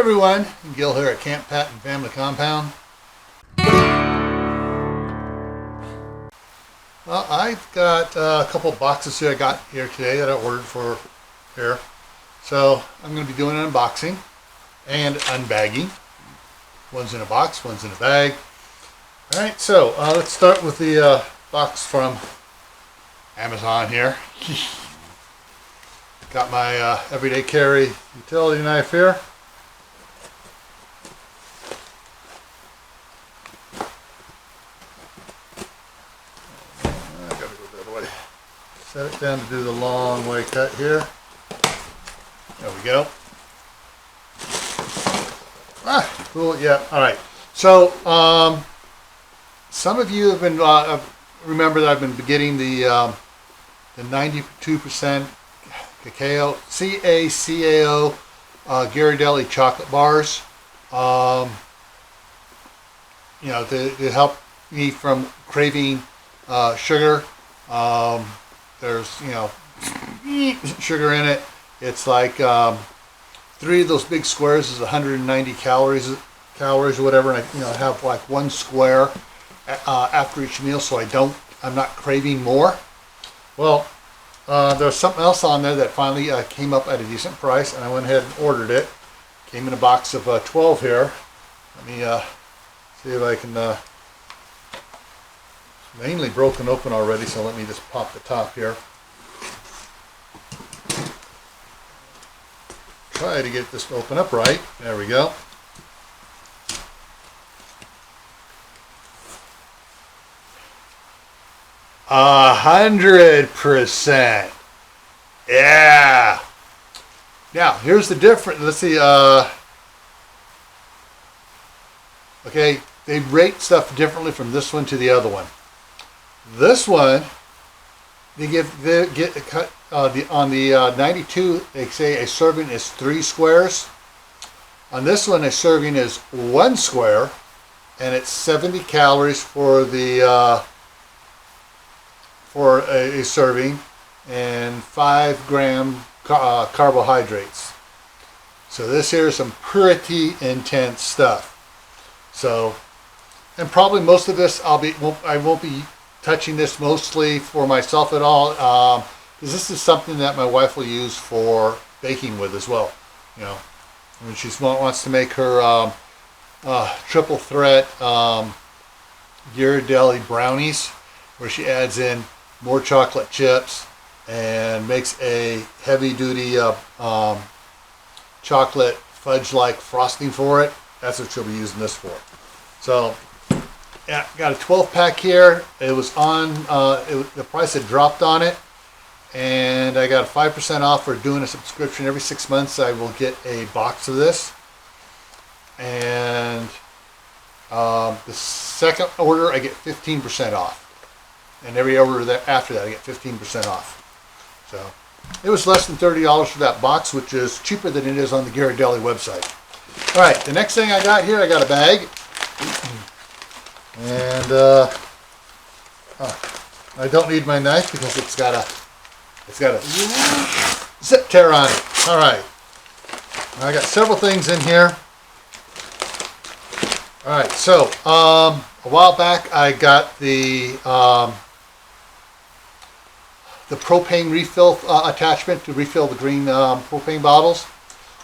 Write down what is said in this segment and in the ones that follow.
Everyone, Gil here at Camppatton Family Compound. Well, I've got a couple boxes here I got here today that I ordered for here. So I'm going to be doing an unboxing and unbagging. One's in a box, one's in a bag. Alright, so let's start with the box from Amazon here. Got my everyday carry utility knife here. I gotta go the other way. Set it down to do the long way cut here. There we go. Cool. Yeah. All right. So some of you have been remember that I've been getting the 92% cacao CACAO Ghirardelli chocolate bars. You know, to help me from craving sugar. There's sugar in it. It's like 3 of those big squares is 190 calories or whatever, and I have like 1 square after each meal, so I'm not craving more. Well, there's something else on there that finally came up at a decent price, and I went ahead and ordered it. Came in a box of 12 here. Let me see if I can. It's mainly broken open already, so let me just pop the top here. Try to get this to open up right. There we go. A 100%. Yeah. Now here's the difference. Let's see. Okay, they rate stuff differently from this one to the other one. This one, they on the 92, they say a serving is 3 squares. On this one, a serving is 1 square, and it's 70 calories for the for a serving, and 5 gram carbohydrates. So this here is some pretty intense stuff. So, and probably most of this I won't be touching this mostly for myself at all. Because this is something that my wife will use for baking with as well. You know, when she wants to make her triple threat Ghirardelli brownies, where she adds in more chocolate chips and makes a heavy-duty chocolate fudge-like frosting for it. That's what she'll be using this for. So, yeah, got a 12-pack here. It was on, the price had dropped on it. And I got a 5% off for doing a subscription. Every 6 months I will get a box of this. And the second order I get 15% off. And every order after that I get 15% off. So it was less than $30 for that box, which is cheaper than it is on the Ghirardelli website. Alright, the next thing I got here, I got a bag. And I don't need my knife because it's got a zip tear on it. Alright. I got several things in here. Alright, so a while back I got the propane refill attachment to refill the green propane bottles.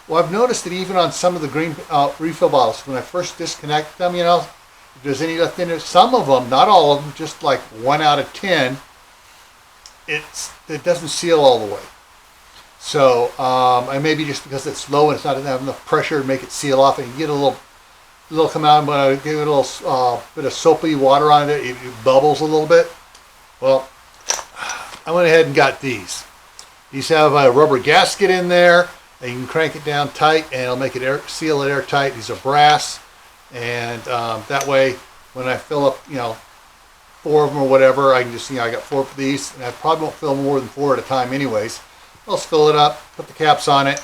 Well, I've noticed that even on some of the green refill bottles, when I first disconnect them, if there's any left in there, some of them, not all of them, just like 1 out of 10, it doesn't seal all the way. So I maybe just because it's low and it's not have enough pressure to make it seal off, and you get a little come out. When I give it a little bit of soapy water on it, it bubbles a little bit. Well, I went ahead and got these. These have a rubber gasket in there, and you can crank it down tight, and it'll make it seal it airtight. These are brass, and that way, when I fill up, 4 of them or whatever, I can just, I got 4 of these, and I probably won't fill more than 4 at a time anyways. I'll just fill it up, put the caps on it,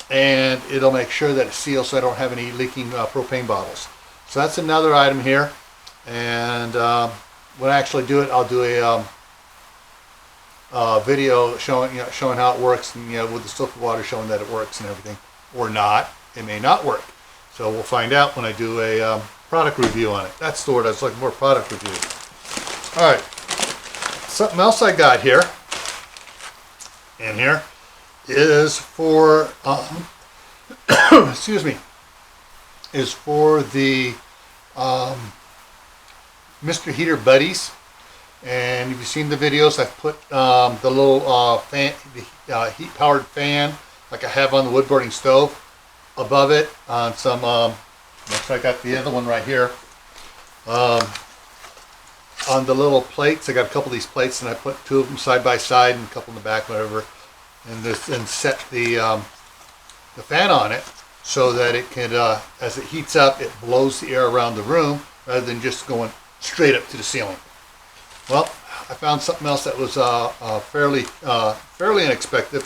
and it'll make sure that it seals so I don't have any leaking propane bottles. So that's another item here, and when I actually do it, I'll do a video showing how it works, and with the soapy water showing that it works and everything, or not. it may not work. So we'll find out when I do a product review on it. That's the word I was looking for, product review. All right, something else I got here, and here is for, excuse me, is for the Mr. Heater Buddies. And if you've seen the videos, I've put the little fan, the heat-powered fan, like I have on the wood-burning stove, above it on some, I got the other one right here, on the little plates. I got a couple of these plates, and I put two of them side by side and a couple in the back, whatever, and set the fan on it so that it can, as it heats up, it blows the air around the room rather than just going straight up to the ceiling. Well, I found something else that was fairly unexpected,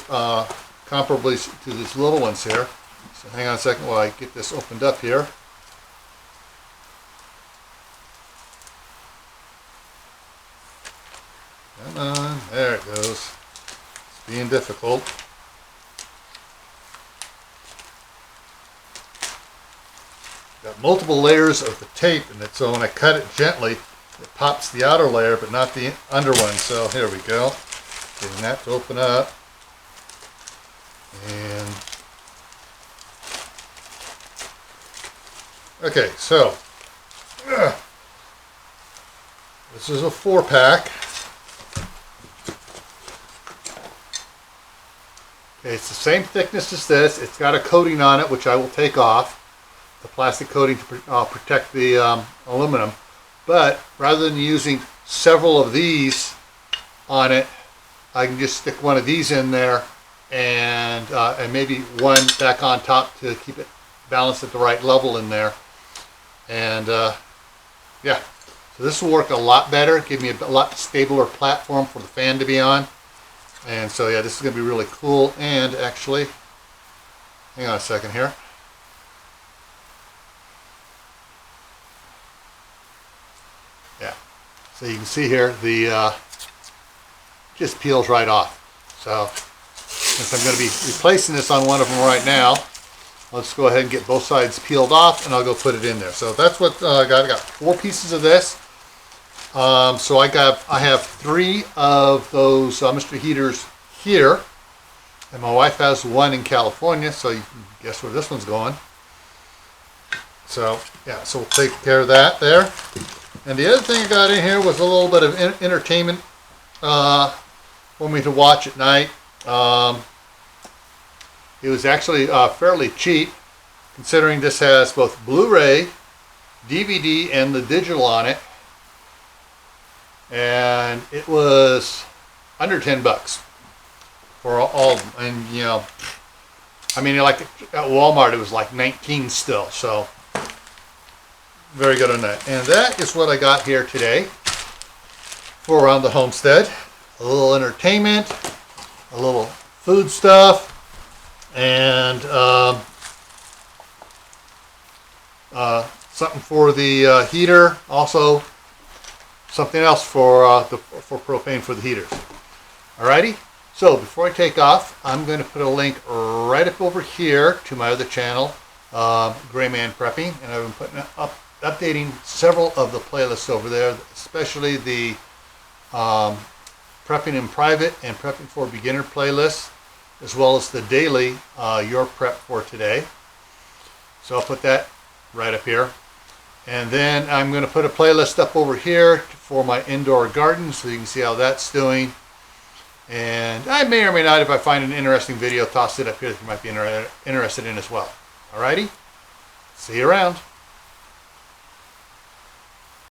comparably to these little ones here. So hang on a second while I get this opened up here. Come on, there it goes. It's being difficult. Got multiple layers of the tape in it, so when I cut it gently, it pops the outer layer, but not the under one. So here we go. Getting that to open up. And okay, so this is a 4-pack. Okay, it's the same thickness as this. It's got a coating on it, which I will take off, the plastic coating to protect the aluminum. But rather than using several of these on it, I can just stick one of these in there and maybe one back on top to keep it balanced at the right level in there. And yeah, so this will work a lot better, give me a lot stabler platform for the fan to be on. And so yeah, this is going to be really cool. And actually, hang on a second here. Yeah, so you can see here the just peels right off. So since I'm going to be replacing this on one of them right now, let's go ahead and get both sides peeled off, and I'll go put it in there. So that's what I got. I got 4 pieces of this. So I have 3 of those Mr. Heaters here, and my wife has one in California. So you can guess where this one's going. So yeah, so we'll take care of that there. And the other thing I got in here was a little bit of entertainment for me to watch at night. It was actually fairly cheap, considering this has both Blu-ray, DVD, and the digital on it. And it was under $10 for all of them. And you know, I mean, like at Walmart, it was like 19 still. So very good on that. And that is what I got here today for around the homestead. A little entertainment, a little food stuff, and something for the heater. Also, something else for propane for the heaters. Alrighty. So before I take off, I'm going to put a link right up over here to my other channel, Gray Man Prepping, and I've been updating several of the playlists over there, especially the Prepping in Private and Prepping for Beginner playlists, as well as the daily Your Prep for Today. So I'll put that right up here. And then I'm going to put a playlist up over here for my indoor garden so you can see how that's doing. And I may or may not, if I find an interesting video, toss it up here that you might be interested in as well. Alrighty? See you around.